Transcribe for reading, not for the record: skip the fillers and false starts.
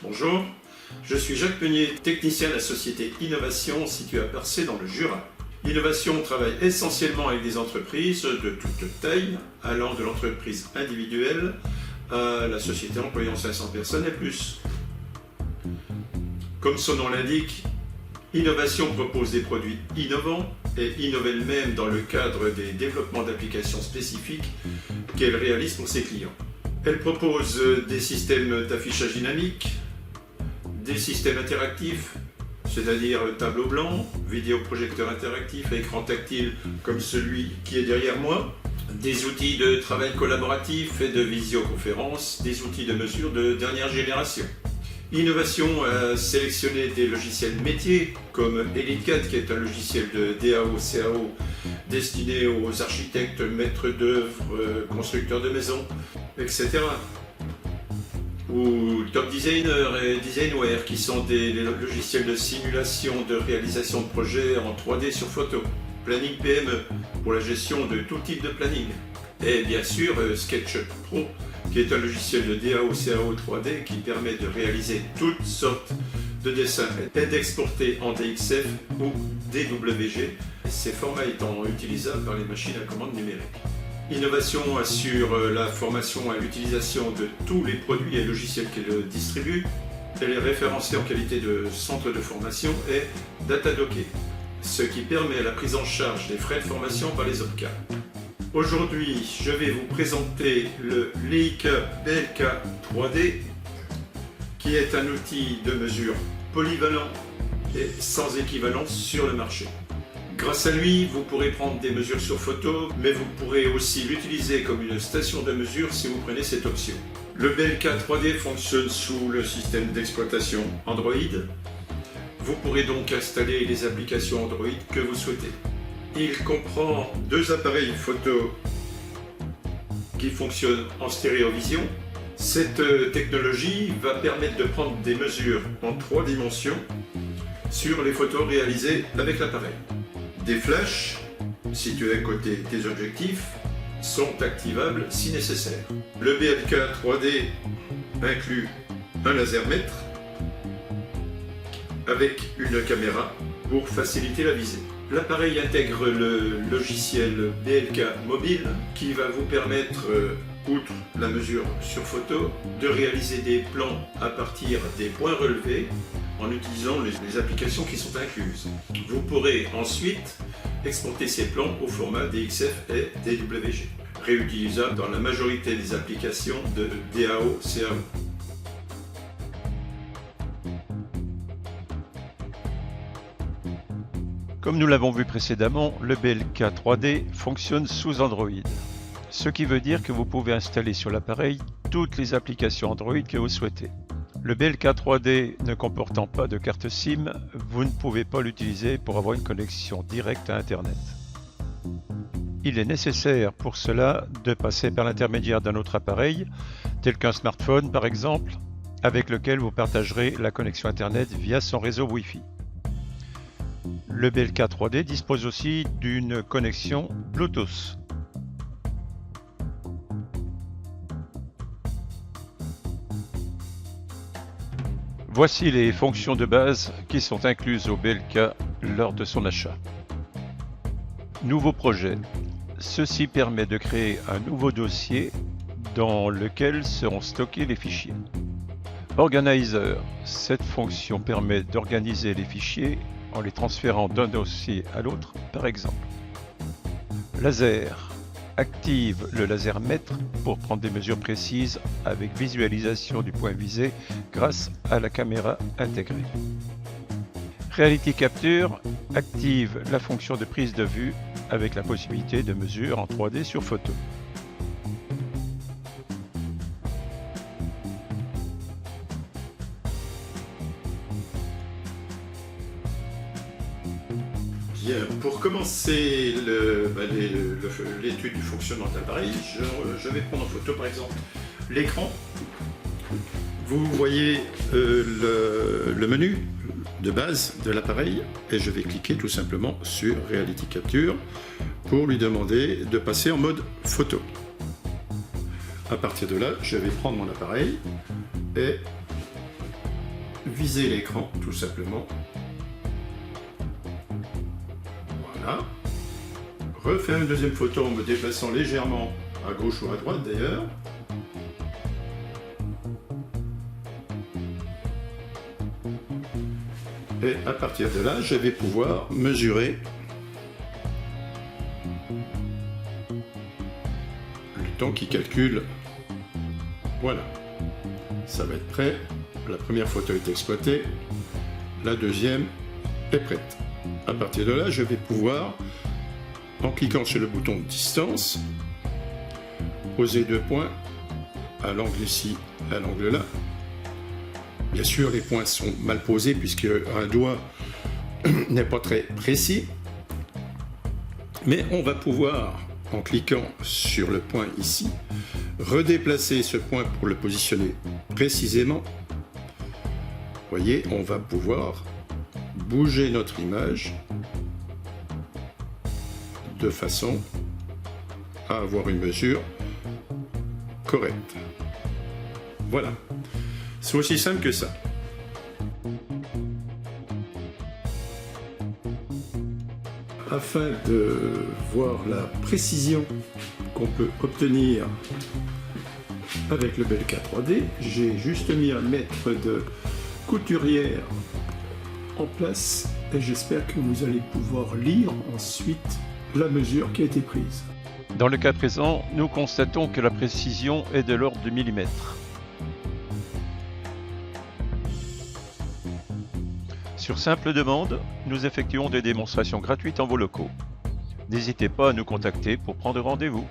Bonjour, je suis Jacques Peunier, technicien de la société Innovation située à Percé dans le Jura. Innovation travaille essentiellement avec des entreprises de toute taille, allant de l'entreprise individuelle à la société employant 500 personnes et plus. Comme son nom l'indique, Innovation propose des produits innovants et innove elle-même dans le cadre des développements d'applications spécifiques qu'elle réalise pour ses clients. Elle propose des systèmes d'affichage dynamique, des systèmes interactifs, c'est-à-dire tableau blanc, vidéoprojecteur interactif à écran tactile comme celui qui est derrière moi, des outils de travail collaboratif et de visioconférence, des outils de mesure de dernière génération. Innovation a sélectionné des logiciels métiers comme EliteCAD qui est un logiciel de DAO-CAO destiné aux architectes, maîtres d'œuvre, constructeurs de maisons, etc. Ou Top Designer et Designware qui sont des logiciels de simulation de réalisation de projets en 3D sur photo. Planning PME pour la gestion de tout type de planning. Et bien sûr SketchUp Pro qui est un logiciel de DAO-CAO 3D qui permet de réaliser toutes sortes de dessins et d'exporter en DXF ou DWG, ces formats étant utilisables par les machines à commande numérique. Innovation assure la formation à l'utilisation de tous les produits et logiciels qu'elle distribue. Elle est référencée en qualité de centre de formation et datadocké, ce qui permet la prise en charge des frais de formation par les OPCA. Aujourd'hui, je vais vous présenter le Leica BLK 3D, qui est un outil de mesure polyvalent et sans équivalence sur le marché. Grâce à lui, vous pourrez prendre des mesures sur photo, mais vous pourrez aussi l'utiliser comme une station de mesure si vous prenez cette option. Le BLK 3D fonctionne sous le système d'exploitation Android. Vous pourrez donc installer les applications Android que vous souhaitez. Il comprend deux appareils photo qui fonctionnent en stéréovision. Cette technologie va permettre de prendre des mesures en 3 dimensions sur les photos réalisées avec l'appareil. Des flashs, situés à côté des objectifs, sont activables si nécessaire. Le BLK 3D inclut un lasermètre avec une caméra pour faciliter la visée. L'appareil intègre le logiciel BLK Mobile qui va vous permettre, outre la mesure sur photo, de réaliser des plans à partir des points relevés en utilisant les applications qui sont incluses. Vous pourrez ensuite exporter ces plans au format DXF et DWG, réutilisables dans la majorité des applications de DAO-CAO. Comme nous l'avons vu précédemment, le BLK 3D fonctionne sous Android, ce qui veut dire que vous pouvez installer sur l'appareil toutes les applications Android que vous souhaitez. Le BLK 3D ne comportant pas de carte SIM, vous ne pouvez pas l'utiliser pour avoir une connexion directe à Internet. Il est nécessaire pour cela de passer par l'intermédiaire d'un autre appareil, tel qu'un smartphone par exemple, avec lequel vous partagerez la connexion Internet via son réseau Wi-Fi. Le BLK 3D dispose aussi d'une connexion Bluetooth. Voici les fonctions de base qui sont incluses au BLK lors de son achat. Nouveau projet. Ceci permet de créer un nouveau dossier dans lequel seront stockés les fichiers. Organizer. Cette fonction permet d'organiser les fichiers en les transférant d'un dossier à l'autre, par exemple. Laser. Active le lasermètre pour prendre des mesures précises avec visualisation du point visé grâce à la caméra intégrée. Reality Capture active la fonction de prise de vue avec la possibilité de mesure en 3D sur photo. Bien, pour commencer l'étude du fonctionnement de l'appareil, je vais prendre en photo par exemple l'écran. Vous voyez le menu de base de l'appareil et je vais cliquer tout simplement sur Reality Capture pour lui demander de passer en mode photo. À partir de là, je vais prendre mon appareil et viser l'écran tout simplement. Voilà. Refaire une deuxième photo en me déplaçant légèrement à gauche ou à droite d'ailleurs. Et à partir de là, je vais pouvoir mesurer le temps qui calcule. Voilà. Ça va être prêt. La première photo est exploitée. La deuxième est prête. À partir de là, je vais pouvoir, en cliquant sur le bouton de distance, poser 2 points à l'angle ici, à l'angle là. Bien sûr, les points sont mal posés puisque un doigt n'est pas très précis. Mais on va pouvoir, en cliquant sur le point ici, redéplacer ce point pour le positionner précisément. Vous voyez, on va pouvoir bouger notre image de façon à avoir une mesure correcte. Voilà. C'est aussi simple que ça. Afin de voir la précision qu'on peut obtenir avec le Belka 3D, j'ai juste mis un mètre de couturière en place et j'espère que vous allez pouvoir lire ensuite la mesure qui a été prise. Dans le cas présent, nous constatons que la précision est de l'ordre du millimètre. Sur simple demande, nous effectuons des démonstrations gratuites en vos locaux. N'hésitez pas à nous contacter pour prendre rendez-vous.